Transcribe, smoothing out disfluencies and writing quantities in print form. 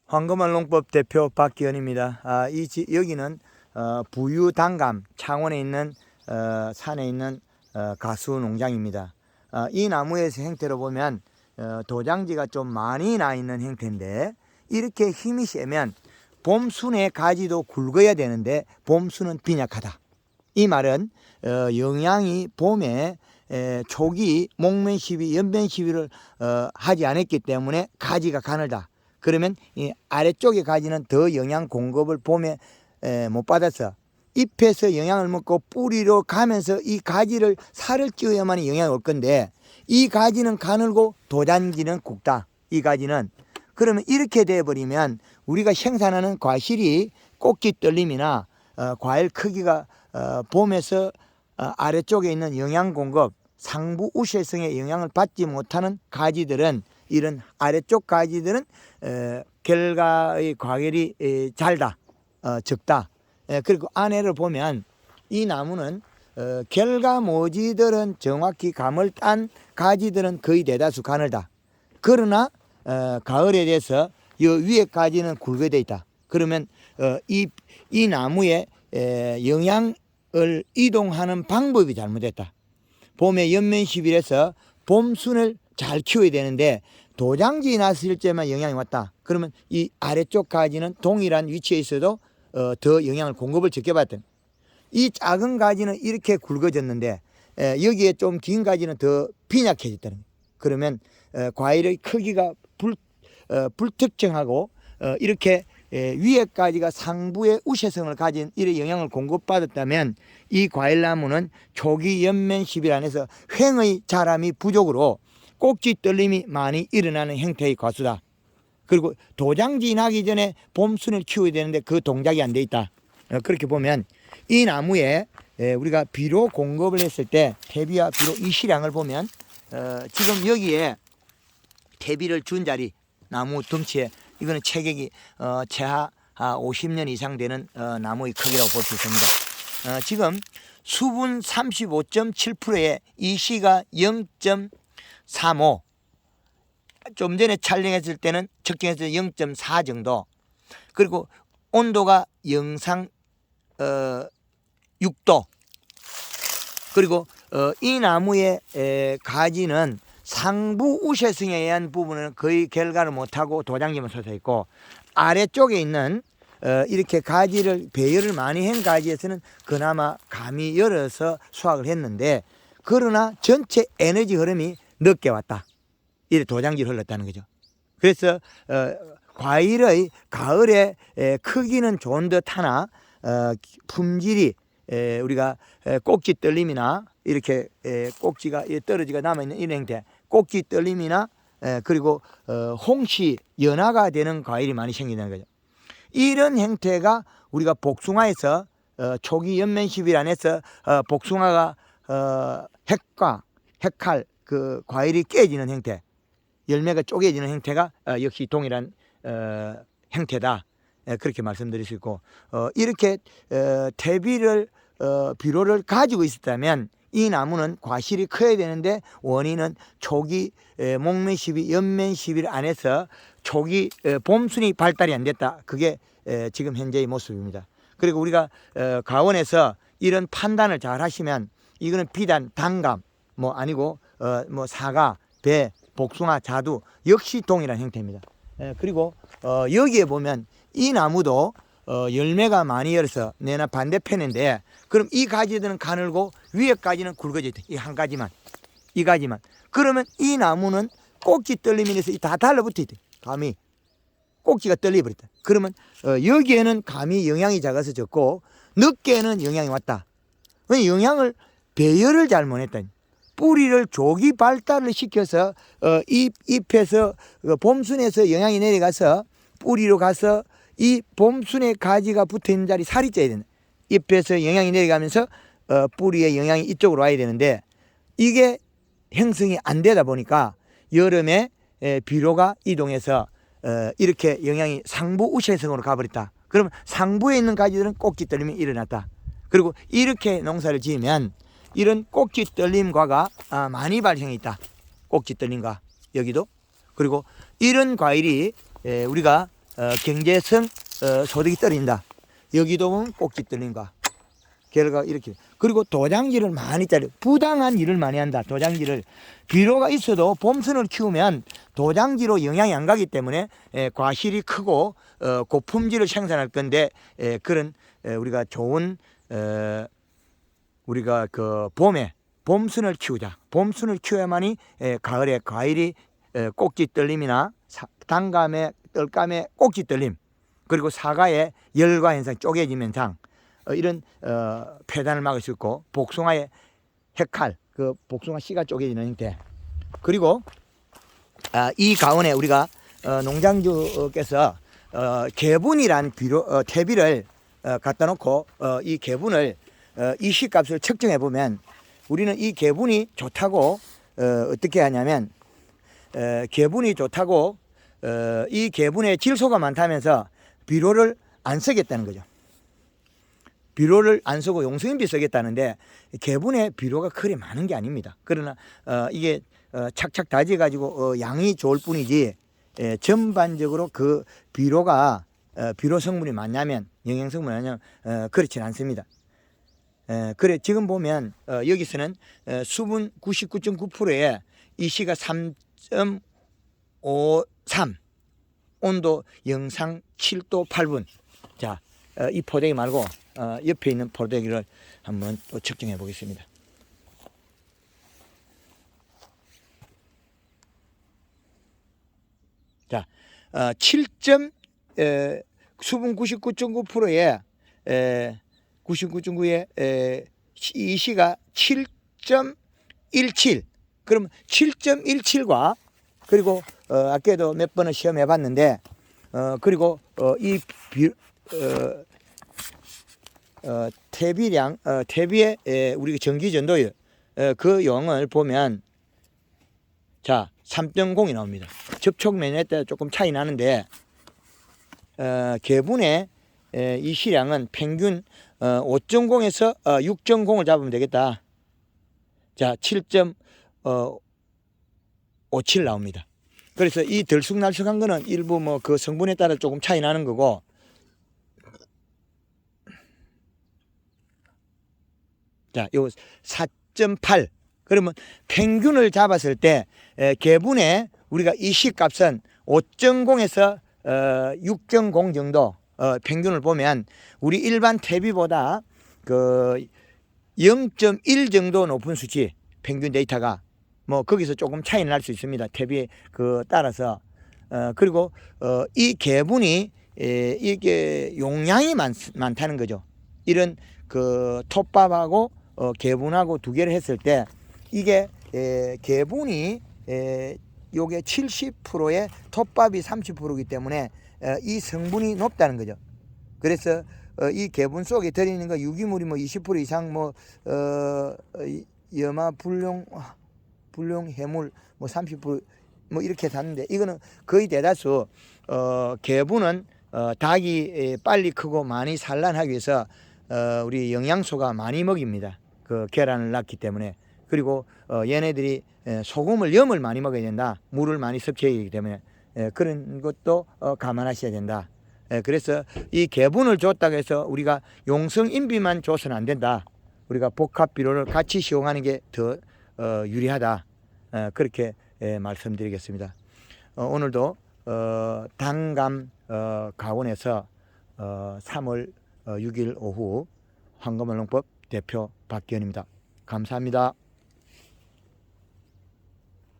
황금알 농법 대표 박기현입니다. 여기는 부유단감 창원에 있는 산에 있는 가수 농장입니다. 이 나무에서 형태로 보면 도장지가 좀 많이 나 있는 형태인데, 이렇게 힘이 세면 봄순의 가지도 굵어야 되는데 봄순은 빈약하다. 이 말은 영양이 봄에 초기 목면 시비, 연변 시비를 하지 않았기 때문에 가지가 가늘다. 그러면 이 아래쪽의 가지는 더 영양 공급을 봄에 못 받아서 잎에서 영양을 먹고 뿌리로 가면서 이 가지를 살을 찌어야만 영양이 올 건데, 이 가지는 가늘고 도장지는 굵다. 이 가지는. 그러면 이렇게 되어버리면 우리가 생산하는 과실이 꼭지 떨림이나 과일 크기가 봄에서 아래쪽에 있는 영양 공급, 상부 우세성의 영향을 받지 못하는 가지들은, 이런 아래쪽 가지들은 결과의 과일이 잘다, 적다. 그리고 안에를 보면 이 나무는 결과모지들은 정확히 감을 딴 가지들은 거의 대다수 가늘다. 그러나 가을에 대해서 이 위에 가지는 굵게 되어 있다. 그러면 이 나무의 영양을 이동하는 방법이 잘못됐다. 봄에 연면시빌에서 봄순을 잘 키워야 되는데 도장지 났을 때만 영양이 왔다. 그러면 이 아래쪽 가지는 동일한 위치에 있어도 더 영양을 공급을 적게 받던, 이 작은 가지는 이렇게 굵어졌는데 여기에 좀 긴 가지는 더 빈약해졌다는 거예요. 그러면 과일의 크기가 불특정하고 이렇게 위에 가지가 상부의 우세성을 가진 이런 영양을 공급받았다면 이 과일나무는 초기 연면 시빌 안에서 횡의 자람이 부족으로 꼭지 떨림이 많이 일어나는 형태의 과수다. 그리고 도장지 나기 전에 봄순을 키워야 되는데 그 동작이 안 돼 있다. 그렇게 보면 이 나무에 우리가 비료 공급을 했을 때 퇴비와 비료 이 시량을 보면 지금 여기에 퇴비를 준 자리, 나무 덩치에 이거는 체격이 최하 50년 이상 되는 나무의 크기라고 볼 수 있습니다. 지금 수분 35.7%에 이 시가 0.35, 좀 전에 촬영했을 때는 측정했을 때 0.4 정도, 그리고 온도가 영상 6도, 그리고 이 나무의 가지는 상부 우세성에 의한 부분은 거의 결과를 못하고 도장지만 솟아 있고, 아래쪽에 있는 이렇게 가지를 배열을 많이 한 가지에서는 그나마 감이 열어서 수확을 했는데, 그러나 전체 에너지 흐름이 늦게 왔다. 이래 도장지를 흘렀다는 거죠. 그래서 과일의 가을에 크기는 좋은 듯 하나 품질이 우리가 꼭지 떨림이나 이렇게 꼭지가 떨어지가 남아있는 이런 형태, 꼭지 떨림이나 그리고 홍시 연화가 되는 과일이 많이 생긴다는 거죠. 이런 형태가 우리가 복숭아에서 초기 연면시빌 안에서 복숭아가 핵칼 그 과일이 깨지는 형태, 열매가 쪼개지는 형태가 역시 동일한 형태다. 그렇게 말씀드릴 수 있고, 이렇게 비료를 가지고 있었다면 이 나무는 과실이 커야 되는데 원인은 초기 목면시빌, 연면시빌 안에서 초기 봄순이 발달이 안 됐다. 그게 지금 현재의 모습입니다. 그리고 우리가 가원에서 이런 판단을 잘 하시면, 이거는 비단 단감 뭐 아니고 뭐 사과, 배, 복숭아, 자두 역시 동일한 형태입니다. 그리고 여기에 보면 이 나무도 열매가 많이 열어서 내나 반대편인데, 그럼 이 가지들은 가늘고 위에 가지는 굵어져 있다. 이 한 가지만, 이 가지만. 그러면 이 나무는 꼭지 떨림에서 다 달라붙어 있다. 감이 꼭지가 떨려버렸다. 그러면 여기에는 감이 영양이 작아서 적고 늦게는 영양이 왔다. 영양을 배열을 잘 못했다. 뿌리를 조기 발달을 시켜서 잎에서 봄순에서 영양이 내려가서 뿌리로 가서 이 봄순의 가지가 붙어있는 자리 살이 쪄야 된다. 잎에서 영양이 내려가면서 뿌리의 영양이 이쪽으로 와야 되는데, 이게 형성이 안 되다 보니까 여름에 비료가 이동해서 이렇게 영양이 상부 우세성으로 가버렸다. 그러면 상부에 있는 가지들은 꼭지 떨림이 일어났다. 그리고 이렇게 농사를 지으면 이런 꼭지 떨림과가 많이 발생해 있다. 꼭지 떨림과 여기도. 그리고 이런 과일이 우리가 경제성 소득이 떨어진다. 여기도 보면 꼭지 떨림과 결과가 이렇게. 그리고 도장질을 많이 자르, 부당한 일을 많이 한다. 도장질을. 비료가 있어도 봄순을 키우면 도장지로 영향이 안 가기 때문에 과실이 크고 고품질을 생산할 건데 그런 우리가 좋은 우리가 그 봄에 봄순을 키우자. 봄순을 키워야만이 가을에 과일이 꼭지 떨림이나 단감에 떨감에 꼭지 떨림, 그리고 사과의 열과 현상, 쪼개짐 현상, 이런 폐단을 막을 수 있고, 복숭아의 핵칼, 그 복숭아 씨가 쪼개지는 형태. 그리고 이 가운에 우리가 농장주께서 개분이란 퇴비를 갖다 놓고 이 개분을 이시값을 측정해 보면, 우리는 이 개분이 좋다고 어떻게 하냐면, 개분이 좋다고 이 개분에 질소가 많다면서 비료를 안 쓰겠다는 거죠. 비료를 안 쓰고 용성인비 쓰겠다는데, 개분에 비료가 그리 많은 게 아닙니다. 그러나 이게 착착 다져 가지고 양이 좋을 뿐이지 전반적으로 그 비료가 비료 성분이 많냐면, 영양 성분이 많냐면 그렇진 않습니다. 그래 지금 보면 여기서는 수분 99.9%에 이시가 3.53, 온도 영상 7도 8분. 자, 이 포대기 말고 옆에 있는 포대기를 한번 또 측정해 보겠습니다. 자, 7. 수분 99.9%에 99.9에 이시가 7.17. 그럼 7.17과 그리고 아까도 몇 번을 시험해 봤는데, 그리고 이 퇴비량, 퇴비의 우리가 전기 전도율, 그 용을 보면, 자, 3.0이 나옵니다. 접촉 면에 따라 조금 차이 나는데, 개분의 이 시량은 평균 5.0에서 6.0을 잡으면 되겠다. 자, 7.57 나옵니다. 그래서 이 들쑥날쑥한 거는 일부 뭐 그 성분에 따라 조금 차이 나는 거고, 자, 요 4.8. 그러면 평균을 잡았을 때 개분의 우리가 이 시값은 5.0에서 6.0 정도 평균을 보면, 우리 일반 퇴비보다 그 0.1 정도 높은 수치, 평균 데이터가 뭐 거기서 조금 차이는 날 수 있습니다. 퇴비 그 따라서. 그리고 이 개분이 이게 용량이 많다는 거죠. 이런 그 톱밥하고 개분하고 두 개를 했을 때 이게 개분이 요게 70%에 톱밥이 30%이기 때문에 이 성분이 높다는 거죠. 그래서 이 개분 속에 들어있는 거 유기물이 뭐 20% 이상 뭐 염화 불용 해물 뭐 30% 뭐 이렇게 샀는데, 이거는 거의 대다수 개분은 닭이 빨리 크고 많이 산란하기 위해서 우리 영양소가 많이 먹입니다. 그 계란을 낳기 때문에. 그리고 얘네들이 소금을, 염을 많이 먹어야 된다. 물을 많이 섭취해야 되기 때문에 그런 것도 감안하셔야 된다. 그래서 이 개분을 줬다고 해서 우리가 용성인비만 줘서는 안 된다. 우리가 복합 비료를 같이 시용하는 게 더 유리하다. 그렇게 말씀드리겠습니다. 오늘도 단감 가원에서 3월 6일 오후 황금알농법 대표 박기현입니다. 감사합니다.